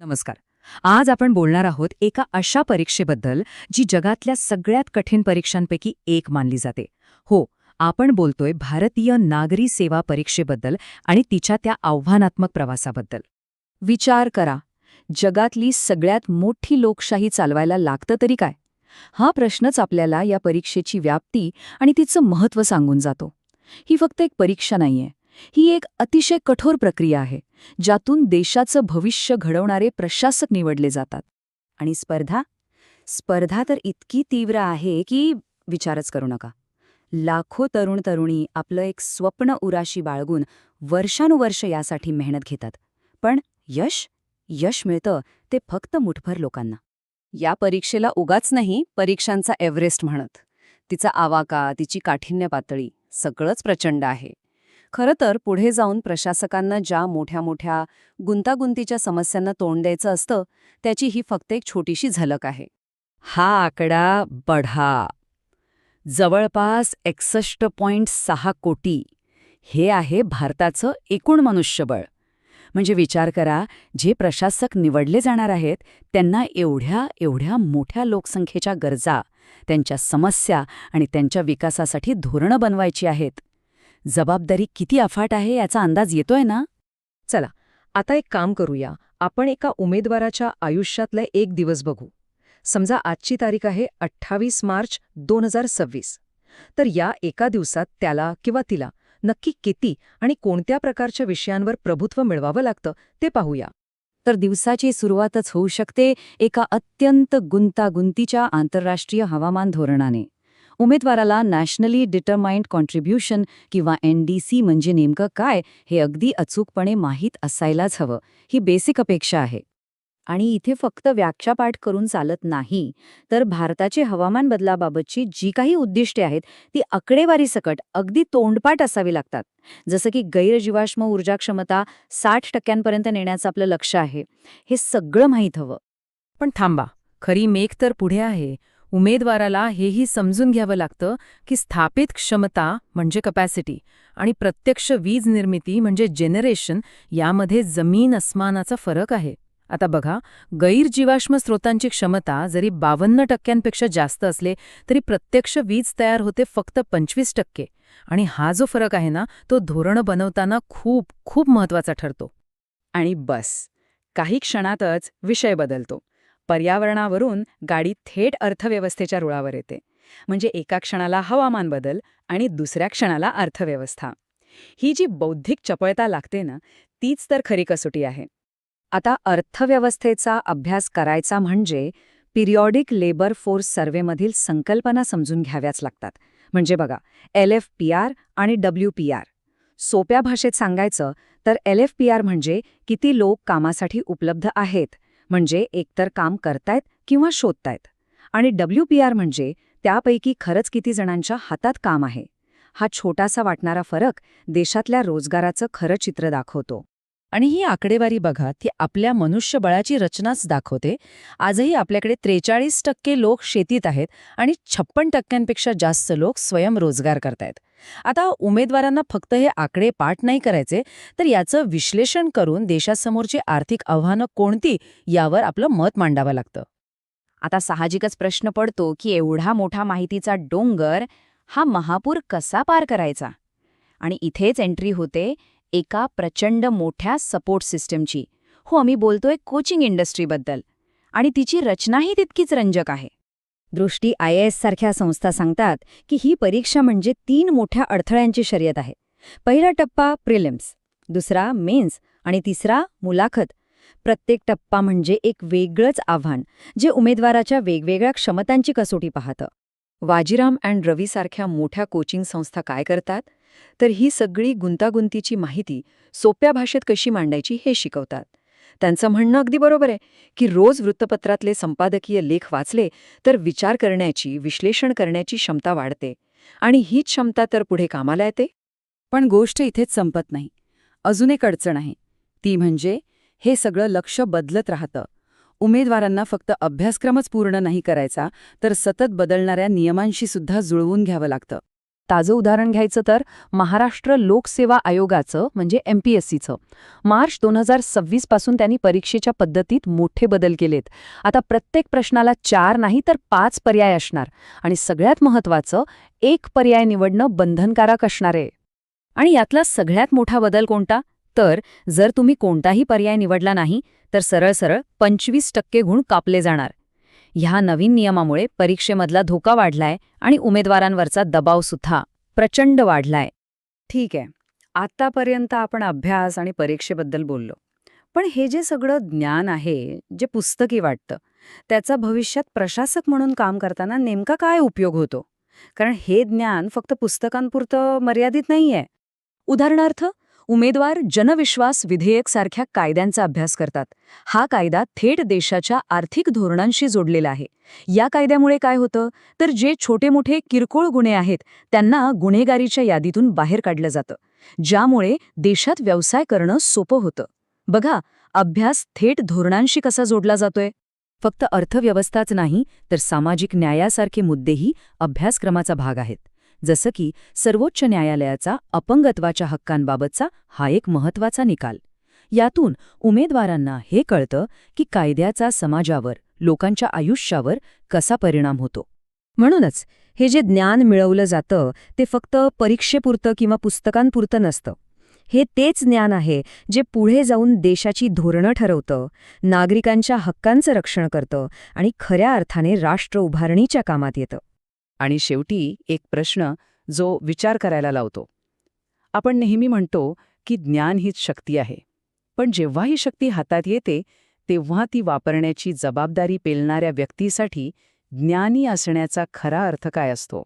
नमस्कार. आज आपण बोलणार आहोत एका अशा परीक्षेबद्दल जी जगातल्या सगळ्यात कठीण परीक्षांपैकी एक मानली जाते. हो, आपण बोलतोय भारतीय नागरी सेवा परीक्षेबद्दल आणि तिच्या त्या आव्हानात्मक प्रवासाबद्दल. विचार करा, जगातली सगळ्यात मोठी लोकशाही चालवायला लागतं तरी काय? हा प्रश्नच आपल्याला या परीक्षेची व्याप्ती आणि तिचं महत्त्व सांगून जातो. ही फक्त एक परीक्षा नाहीये, ही एक अतिशय कठोर प्रक्रिया आहे ज्यातून देशाचं भविष्य घडवणारे प्रशासक निवडले जातात. आणि स्पर्धा तर इतकी तीव्र आहे की विचारच करू नका. लाखो तरुण तरुणी आपलं एक स्वप्न उराशी बाळगून वर्षानुवर्ष यासाठी मेहनत घेतात. पण यश मिळतं ते फक्त मुठभर लोकांना. या परीक्षेला उगाच नाही परीक्षांचा एव्हरेस्ट म्हणत. तिचा आवाका, तिची काठिण्य पातळी सगळंच प्रचंड आहे. खरं तर पुढे जाऊन प्रशासकांना ज्या मोठ्या मोठ्या गुंतागुंतीच्या समस्यांना तोंड द्यायचं असतं त्याची ही फक्त एक छोटीशी झलक आहे. हा आकडा बढा जवळपास 61.6 कोटी हे आहे भारताचं एकूण मनुष्यबळ. म्हणजे विचार करा, जे प्रशासक निवडले जाणार आहेत त्यांना एवढ्या मोठ्या लोकसंख्येच्या गरजा, त्यांच्या समस्या आणि त्यांच्या विकासासाठी धोरणं बनवायची आहेत. जबाबदारी किती अफाट आहे याचा अंदाज येतोय ना? चला, आता एक काम करूया. आपण एका उमेदवाराच्या आयुष्यातला एक दिवस बघू. समजा आजची तारीख आहे 28 मार्च 2026. तर या एका दिवसात त्याला किंवा तिला नक्की किती आणि कोणत्या प्रकारच्या विषयांवर प्रभुत्व मिळवावं लागतं ते पाहूया. तर दिवसाची सुरुवातच होऊ शकते एका अत्यंत गुंतागुंतीच्या आंतरराष्ट्रीय हवामान धोरणाने. उमेदवाराला नॅशनली डिटरमाइंड कॉन्ट्रिब्युशन किंवा NDC म्हणजे नेमकं काय हे अगदी अचूकपणे माहीत असायलाच हवं, ही बेसिक अपेक्षा आहे. आणि इथे फक्त व्याख्यापाठ करून चालत नाही, तर भारताचे हवामान बदलाबाबतची जी काही उद्दिष्टे आहेत ती आकडेवारीसकट अगदी तोंडपाठ असावी लागतात. जसं की गैरजीवाश्म ऊर्जा क्षमता 60% नेण्याचं आपलं लक्ष्य आहे, हे सगळं माहीत हवं. पण थांबा, खरी मेख तर पुढे आहे. उमेदवाराला हेही समजून घ्यावं लागतं की स्थापित क्षमता म्हणजे कपॅसिटी आणि प्रत्यक्ष वीज निर्मिती म्हणजे जेनरेशन यामध्ये जमीन अस्मानाचा फरक आहे. आता बघा, गैरजीवाश्म स्रोतांची क्षमता जरी 52% जास्त असले तरी प्रत्यक्ष वीज तयार होते फक्त 25%. आणि हा जो फरक आहे ना, तो धोरणं बनवताना खूप खूप महत्वाचा ठरतो. आणि बस, काही क्षणातच विषय बदलतो. पर्यावरणावरून गाडी थेट अर्थव्यवस्थेच्या रुळावर येते. म्हणजे एका क्षणाला हवामान बदल आणि दुसऱ्या क्षणाला अर्थव्यवस्था. ही जी बौद्धिक चपळता लागते ना, तीच तर खरी कसोटी आहे. आता अर्थव्यवस्थेचा अभ्यास करायचा म्हणजे पिरियॉडिक लेबर फोर्स सर्व्हेमधील संकल्पना समजून घ्याव्याच लागतात. म्हणजे बघा, LFPR आणि WPR. सोप्या भाषेत सांगायचं तर LFPR म्हणजे किती लोक कामासाठी उपलब्ध आहेत, म्हणजे एकतर काम करतायत किंवा शोधतायत. आणि WPR म्हणजे त्यापैकी खरंच किती जणांच्या हातात काम आहे. हा छोटासा वाटणारा फरक देशातल्या रोजगाराचं खरं चित्र दाखवतो. आणि ही आकडेवारी बघा, ती आपल्या मनुष्यबळाची रचनाच दाखवते. आजही आपल्याकडे 43% लोक शेतीत आहेत आणि 56%पेक्षा जास्त लोक स्वयंरोजगार करतायत. आता उमेदवारांना फक्त हे आकडे पाठ नाही करायचे, तर याचं विश्लेषण करून देशासमोरची आर्थिक आव्हानं कोणती यावर आपलं मत मांडावं लागतं. आता साहजिकच प्रश्न पडतो की एवढा मोठा माहितीचा डोंगर, हा महापूर कसा पार करायचा? आणि इथेच एंट्री होते एका प्रचंड मोठ्या सपोर्ट सिस्टमची. हो, आम्ही बोलतोय कोचिंग इंडस्ट्रीबद्दल. आणि तिची रचनाही तितकीच रंजक आहे. दृष्टी IAS सारख्या संस्था सांगतात की ही परीक्षा म्हणजे 3 मोठ्या अडथळ्यांची शर्यत आहे. पहिला टप्पा प्रिलिम्स, दुसरा मेन्स आणि तिसरा मुलाखत. प्रत्येक टप्पा म्हणजे एक वेगळंच आव्हान, जे उमेदवाराच्या वेगवेगळ्या क्षमतांची कसोटी पाहतं. वाजीराम अँड रवी सारख्या मोठ्या कोचिंग संस्था काय करतात? तर ही सगळी गुंतागुंतीची माहिती सोप्या भाषेत कशी मांडायची हे शिकवतात. त्यांचं म्हणणं अगदी बरोबर आहे की रोज वृत्तपत्रातले संपादकीय लेख वाचले तर विचार करण्याची, विश्लेषण करण्याची क्षमता वाढते. आणि हीच क्षमता तर पुढे कामाला येते. पण गोष्ट इथेच संपत नाही. अजून एक अडचण आहे. ती म्हणजे हे सगळं लक्ष बदलत राहतं. उमेदवारांना फक्त अभ्यासक्रमच पूर्ण नाही करायचा, तर सतत बदलणाऱ्या नियमांशी सुद्धा जुळवून घ्यावं लागतं. ताजं उदाहरण घ्यायचं तर महाराष्ट्र लोकसेवा आयोगाचं म्हणजे MPSCचं मार्च 2026 पासून त्यांनी परीक्षेच्या पद्धतीत मोठे बदल केलेत. आता प्रत्येक प्रश्नाला 4 नाही तर 5 पर्याय असणार आणि सगळ्यात महत्त्वाचं एक पर्याय निवडणं बंधनकारक असणार आहे. आणि यातला सगळ्यात मोठा बदल कोणता? तर जर तुम्ही कोणताही पर्याय निवडला नाही तर सरळ सरळ 25% गुण कापले जाणार. ह्या नवीन नियमामुळे परीक्षेमधला धोका वाढलाय आणि उमेदवारांवरचा दबावसुद्धा प्रचंड वाढलाय. ठीक आहे, आतापर्यंत आपण अभ्यास आणि परीक्षेबद्दल बोललो. पण हे जे सगळं ज्ञान आहे, जे पुस्तकी वाटतं, त्याचा भविष्यात प्रशासक म्हणून काम करताना नेमका काय उपयोग होतो? कारण हे ज्ञान फक्त पुस्तकांपुरतं मर्यादित नाहीये. उदाहरणार्थ, उमेदवार जनविश्वास विधेयक सारख्या कायद्यांचा अभ्यास करतात. हा कायदा थेट देशाच्या आर्थिक धोरणांशी जोडलेला आहे. या कायद्यामुळे काय होतं तर जे छोटे मोठे किरकोळ गुन्हे आहेत त्यांना गुन्हेगारीच्या यादीतून बाहेर काढलं जातं, ज्यामुळे देशात व्यवसाय करणं सोपं होतं. बघा, अभ्यास थेट धोरणांशी कसा जोडला जातोय. फक्त अर्थव्यवस्थाच नाही तर सामाजिक न्यायासारखे मुद्देही अभ्यासक्रमाचा भाग आहेत. जसं की सर्वोच्च न्यायालयाचा अपंगत्वाच्या हक्कांबाबतचा हा एक महत्त्वाचा निकाल. यातून उमेदवारांना हे कळतं की कायद्याचा समाजावर, लोकांच्या आयुष्यावर कसा परिणाम होतो. म्हणूनच हे जे ज्ञान मिळवलं जातं ते फक्त परीक्षेपुरतं किंवा पुस्तकांपुरतं नसतं. हे तेच ज्ञान आहे जे पुढे जाऊन देशाची धोरणं ठरवतं, नागरिकांच्या हक्कांचं रक्षण करतं आणि खऱ्या अर्थाने राष्ट्र उभारणीच्या कामात येतं. आणि शेवटी एक प्रश्न जो विचार करायला लावतो. आपण नेहमी म्हणतो की ज्ञान हीच शक्ती आहे, पण जेव्हा ही शक्ती हातात येते तेव्हा ती वापरण्याची जबाबदारी पेलणाऱ्या व्यक्तीसाठी ज्ञानी असण्याचा खरा अर्थ काय असतो?